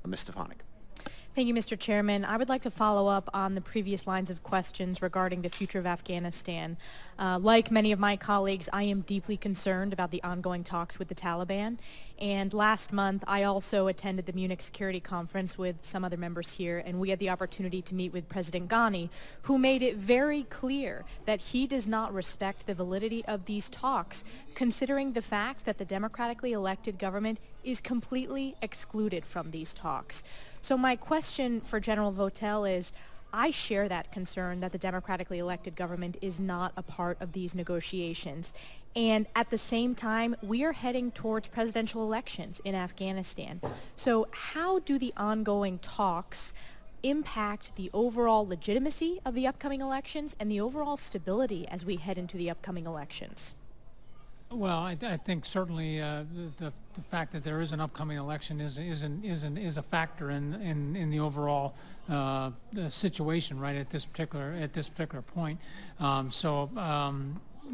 Ms. Stefanik. Thank you, Mr. Chairman. I would like to follow up on the previous lines of questions regarding the future of Afghanistan. Like many of my colleagues, I am deeply concerned about the ongoing talks with the Taliban. And last month, I also attended the Munich Security Conference with some other members here, and we had the opportunity to meet with President Ghani, who made it very clear that he does not respect the validity of these talks, considering the fact that the democratically elected government is completely excluded from these talks. So my question for General Votel is, I share that concern that the democratically elected government is not a part of these negotiations. And at the same time, we are heading towards presidential elections in Afghanistan. So how do the ongoing talks impact the overall legitimacy of the upcoming elections and the overall stability as we head into the upcoming elections? Well, I think certainly the fact that there is an upcoming election is a factor in the overall situation right at this particular point.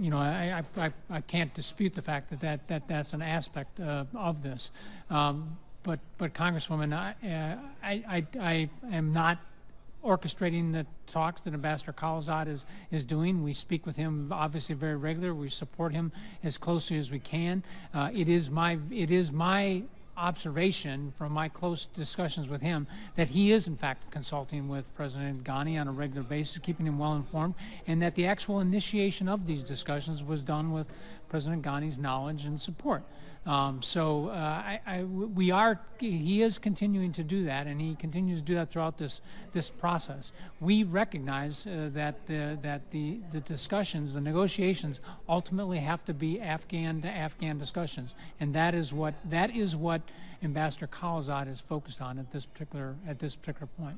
You know, I can't dispute the fact that that's an aspect of this. But Congresswoman, I am not orchestrating the talks that Ambassador Khalilzad is doing. We speak with him obviously very regularly. We support him as closely as we can. It is my observation from my close discussions with him that he is in fact consulting with President Ghani on a regular basis, keeping him well informed, and that the actual initiation of these discussions was done with President Ghani's knowledge and support. He is continuing to do that, and he continues to do that throughout this process. We recognize that the discussions, the negotiations, ultimately have to be Afghan to Afghan discussions, and that is what Ambassador Khalilzad is focused on at this particular point.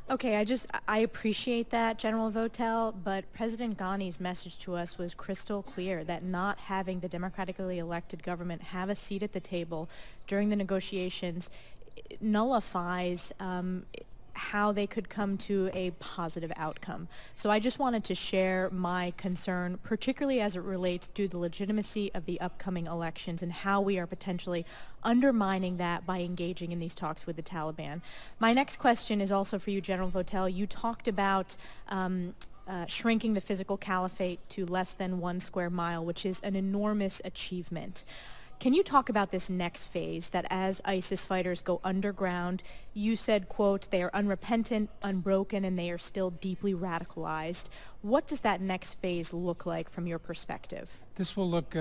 Okay, I appreciate that, General Votel, but President Ghani's message to us was crystal clear that not having the democratically elected government have a seat at the table during the negotiations nullifies how they could come to a positive outcome. So I just wanted to share my concern, particularly as it relates to the legitimacy of the upcoming elections and how we are potentially undermining that by engaging in these talks with the Taliban. My next question is also for you, General Votel. You talked about shrinking the physical caliphate to less than 1 square mile, which is an enormous achievement. Can you talk about this next phase, that as ISIS fighters go underground, you said, quote, they are unrepentant, unbroken, and they are still deeply radicalized. What does that next phase look like from your perspective? This will look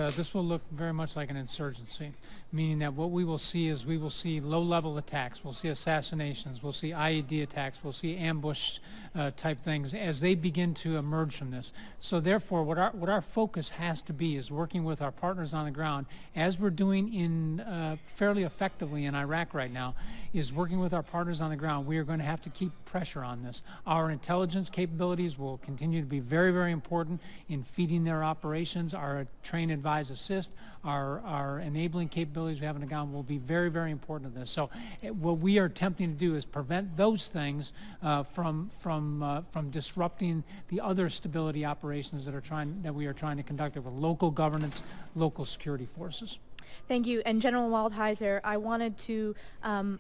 very much like an insurgency, meaning that what we will see is low-level attacks, we'll see assassinations, we'll see IED attacks, we'll see ambush type things as they begin to emerge from this. So therefore, what our focus has to be is working with our partners on the ground, as we're doing in fairly effectively in Iraq right now, is working with our partners on the ground. We are going to have to keep pressure on this. Our intelligence capabilities will continue to be very, very important in feeding their operations. Our train, advise, assist, our enabling capabilities we have on the ground will be very, very important to this. So what we are attempting to do is prevent those things from disrupting the other stability operations that we are trying to conduct with local governance, local security forces. Thank you. And General Waldheiser, I wanted to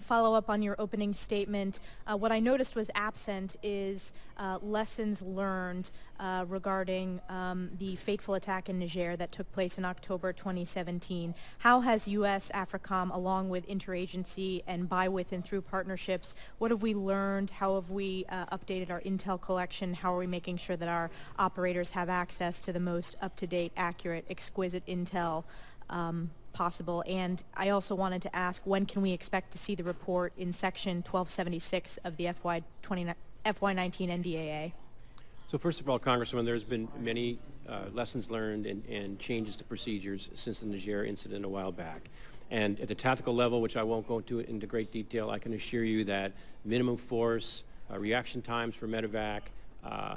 follow up on your opening statement. What I noticed was absent is lessons learned regarding the fateful attack in Niger that took place in October 2017. How has U.S. AFRICOM, along with interagency and by, with, and through partnerships, what have we learned? How have we updated our intel collection? How are we making sure that our operators have access to the most up-to-date, accurate, exquisite intel possible? And I also wanted to ask, when can we expect to see the report in Section 1276 of the FY19 NDAA? So first of all, Congressman, there's been many lessons learned and changes to procedures since the Niger incident a while back. And at the tactical level, which I won't go into great detail, I can assure you that minimum force, reaction times for medevac,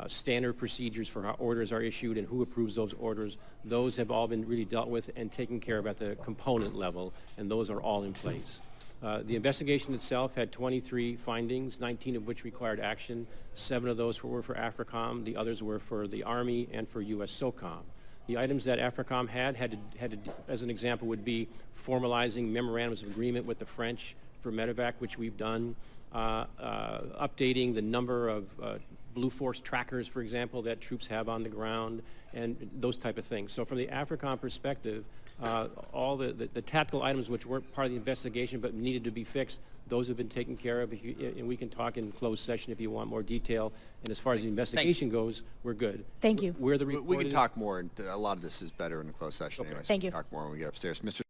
standard procedures for how orders are issued and who approves those orders, those have all been really dealt with and taken care of at the component level, and those are all in place. The investigation itself had 23 findings, 19 of which required action. 7 of those were for AFRICOM. The others were for the Army and for U.S. SOCOM. The items that AFRICOM had to, as an example, would be formalizing memorandums of agreement with the French for medevac, which we've done, updating the number of Blue Force trackers, for example, that troops have on the ground, and those type of things. So from the AFRICOM perspective, all the tactical items which weren't part of the investigation but needed to be fixed, those have been taken care of, and we can talk in closed session if you want more detail. And as far as the investigation goes, we're good. Thank you. Where the We report can is, talk more, and a lot of this is better in a closed session anyway. So Thank we you. can talk more when we get upstairs. Mr.